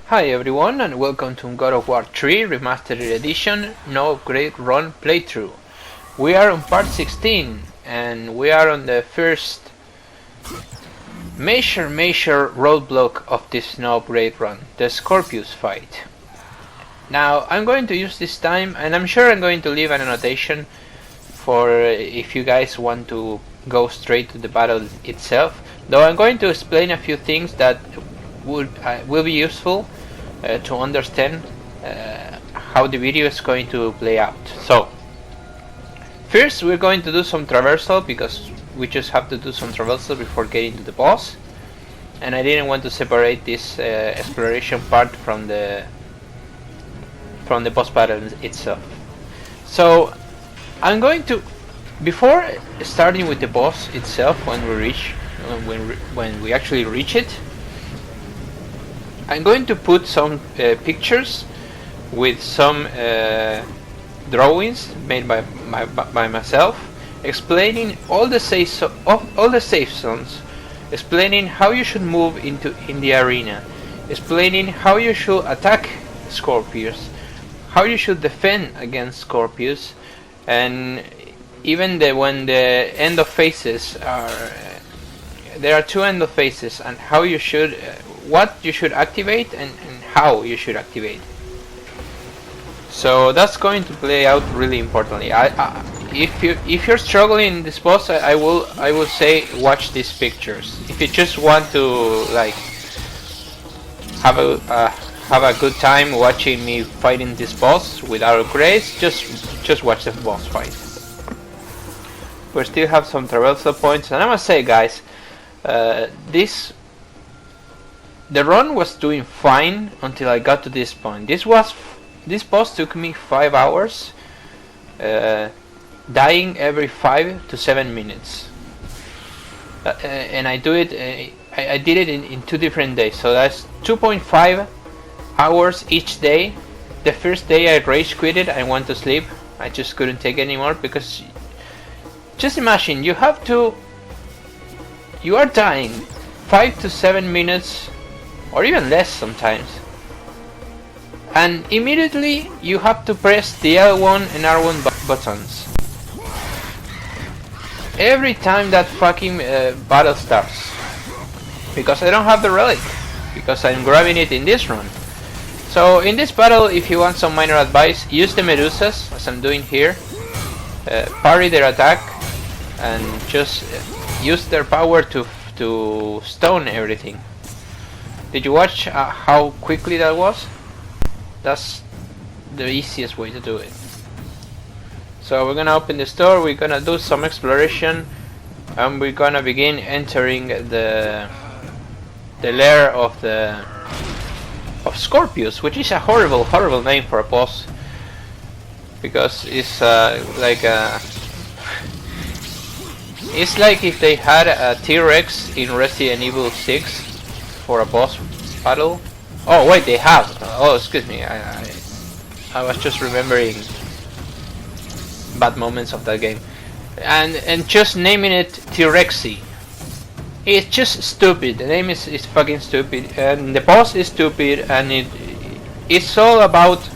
Hi everyone and welcome to God of War 3 Remastered Edition No Upgrade Run playthrough. We are on part 16 and we are on the first major roadblock of this no upgrade run, the Skorpius fight. Now I'm going to use this time, and I'm sure I'm going to leave an annotation for if you guys want to go straight to the battle itself, though I'm going to explain a few things that will be useful to understand how the video is going to play out. So first we're going to do some traversal, because we just have to do some traversal before getting to the boss, and I didn't want to separate this exploration part from the boss battle itself. So I'm going to, before starting with the boss itself, when we actually reach it, I'm going to put some pictures with some drawings made by myself, explaining all the safe zones, explaining how you should move in the arena, explaining how you should attack Skorpius, how you should defend against Skorpius, and even when the end of phases are, there are two end of phases, and how you should, what you should activate and how you should activate. So that's going to play out really importantly. If you're struggling in this boss, I will say watch these pictures. If you just want to like have a good time watching me fighting this boss without grace, just watch the boss fight. We still have some traversal points, and I must say, guys, the run was doing fine until I got to this point. This boss took me 5 hours, dying every 5 to 7 minutes, and I did it in 2 different days. So that's 2.5 hours each day. The first day I rage quitted. I went to sleep. I just couldn't take anymore, because just imagine you are dying 5 to 7 minutes, or even less sometimes, and immediately you have to press the L1 and R1 buttons every time that fucking battle starts, because I don't have the relic, because I'm grabbing it in this run. So in this battle, if you want some minor advice, use the Medusas, as I'm doing here, parry their attack, and just use their power to stone everything. Did you watch how quickly that was? That's the easiest way to do it. So we're gonna open the store, we're gonna do some exploration, and we're gonna begin entering the lair of Skorpius, which is a horrible name for a boss, because it's it's like if they had a T-Rex in Resident Evil 6 for a boss battle. Oh wait, they have. Oh, excuse me. I was just remembering bad moments of that game, and just naming it T-Rexy. It's just stupid. The name is fucking stupid, and the boss is stupid, and it's all about,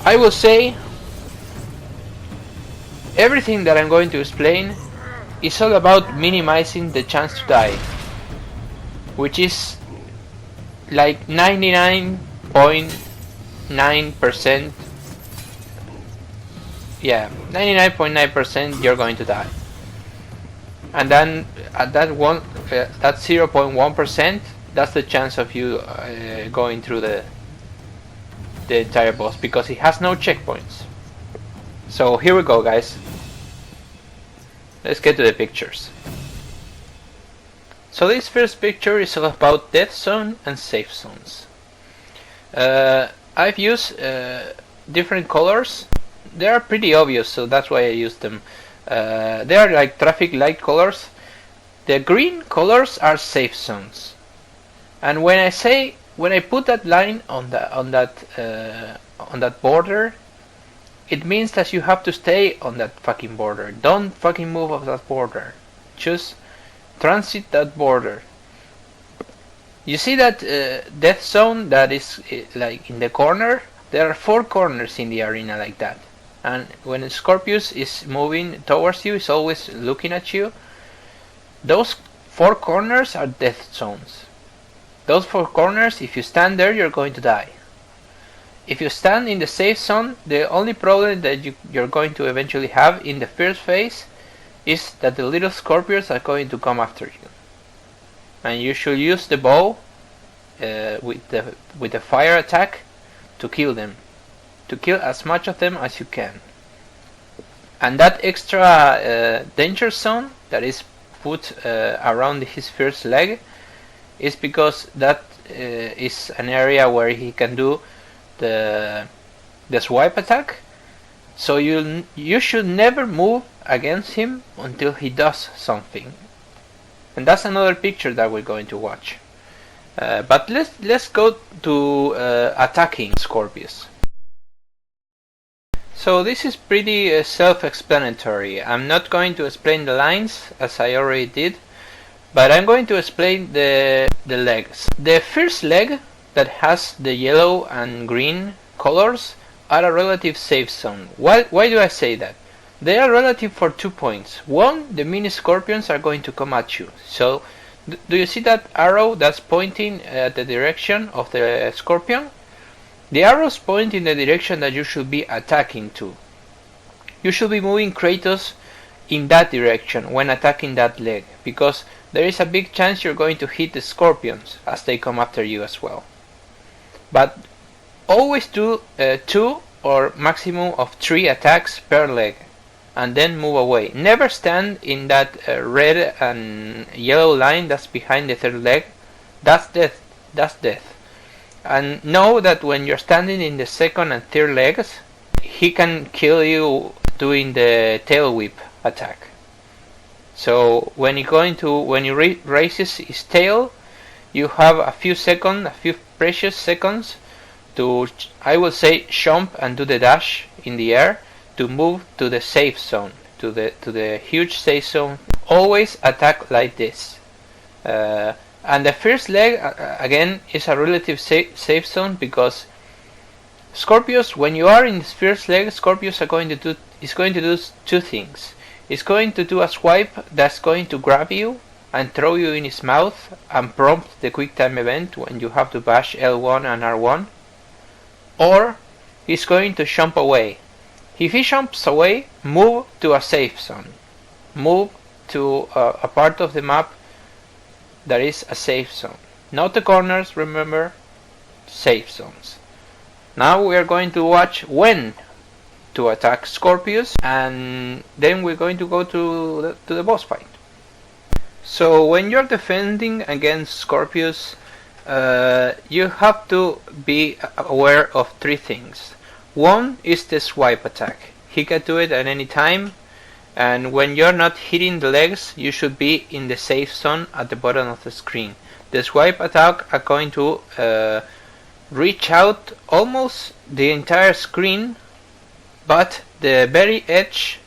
I will say, everything that I'm going to explain is all about minimizing the chance to die, which is like 99.9%. Yeah, 99.9% you're going to die, and then at that 0.1%, that's the chance of you going through the entire boss, because it has no checkpoints. So here we go, guys. Let's get to the pictures. So this first picture is all about death zone and safe zones. I've used different colors. They are pretty obvious, so that's why I used them. They are like traffic light colors. The green colors are safe zones, and when I put that line on that border, it means that you have to stay on that fucking border. Don't fucking move off that border. Just transit that border. You see that death zone that is like in the corner? There are 4 corners in the arena like that. And when Skorpius is moving towards you, is always looking at you. Those 4 corners are death zones. Those 4 corners, if you stand there, you're going to die. If you stand in the safe zone, the only problem that you're going to eventually have in the first phase is that the little Skorpios are going to come after you. And you should use the bow with the fire attack to kill them. To kill as much of them as you can. And that extra danger zone that is put around his first leg is because that is an area where he can do the swipe attack. So you should never move against him until he does something. And that's another picture that we're going to watch. But let's go to attacking Skorpius. So this is pretty self-explanatory. I'm not going to explain the lines as I already did, but I'm going to explain the legs. The first leg that has the yellow and green colors are a relative safe zone. Why do I say that? They are relative for 2 points. One, the mini scorpions are going to come at you. So do you see that arrow that's pointing at the direction of the scorpion? The arrows point in the direction that you should be attacking to. You should be moving Kratos in that direction when attacking that leg, because there is a big chance you're going to hit the scorpions as they come after you as well. But always do 2 or maximum of 3 attacks per leg and then move away. Never stand in that red and yellow line that's behind the third leg. That's death. That's death. And know that when you're standing in the second and third legs, he can kill you doing the tail whip attack. So when he raises his tail, you have a few precious seconds to, I will say, jump and do the dash in the air to move to the safe zone, to the huge safe zone. Always attack like this. And the first leg again is a relative safe zone, because Skorpios, when you are in this first leg, Skorpios is going to do 2 things. It's going to do a swipe that's going to grab you and throw you in his mouth and prompt the quick time event when you have to bash L1 and R1. Or he's going to jump away. If he jumps away, move to a safe zone. Move to a part of the map that is a safe zone. Not the corners, remember, safe zones. Now we are going to watch when to attack Skorpius, and then we're going to go to the boss fight. So when you're defending against Skorpius, you have to be aware of 3 things. One is the swipe attack. He can do it at any time, and when you're not hitting the legs, you should be in the safe zone at the bottom of the screen. The swipe attack are going to reach out almost the entire screen, but the very edge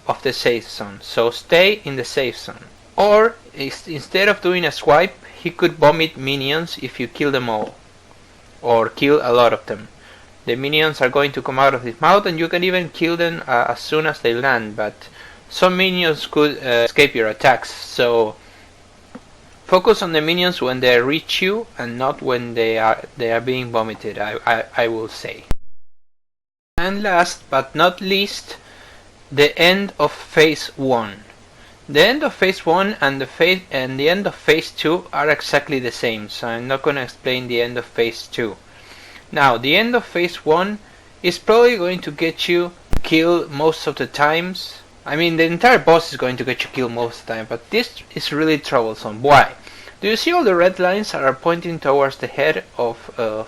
of the safe zone. So stay in the safe zone. Or instead of doing a swipe, he could vomit minions if you kill them all, or kill a lot of them. The minions are going to come out of his mouth, and you can even kill them as soon as they land, but some minions could escape your attacks, so focus on the minions when they reach you and not when they are being vomited, I will say. And last but not least, the end of phase 1. The end of phase 1 and the end of phase 2 are exactly the same, so I'm not going to explain the end of phase 2. Now, the end of phase 1 is probably going to get you killed most of the times. I mean, the entire boss is going to get you killed most of the time, but this is really troublesome. Why? Do you see all the red lines that are pointing towards the head of the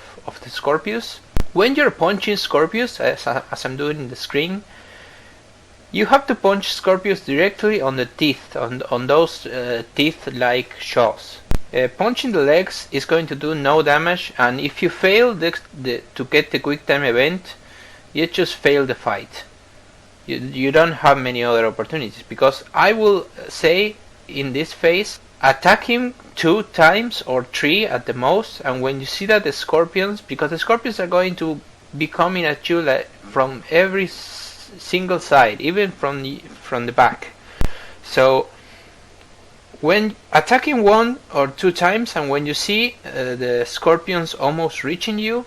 Skorpius? When you're punching Skorpius, as I'm doing in the screen, you have to punch Skorpius directly on the teeth, on those teeth-like jaws. Punching the legs is going to do no damage, and if you fail to get the quick time event, you just fail the fight. You don't have many other opportunities, because I will say in this phase attack him 2 times or 3 at the most, and when you see that the scorpions, because the scorpions are going to be coming at you from every single side, even from the back. So when attacking 1 or 2 times, and when you see the scorpions almost reaching you,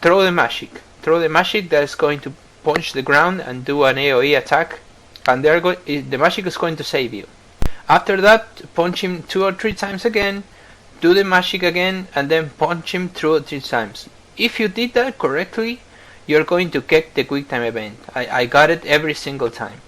throw the magic. Throw the magic that is going to punch the ground and do an AoE attack, and the magic is going to save you. After that, punch him 2 or 3 times again, do the magic again, and then punch him 2 or 3 times. If you did that correctly, you're going to get the quick time event. I got it every single time.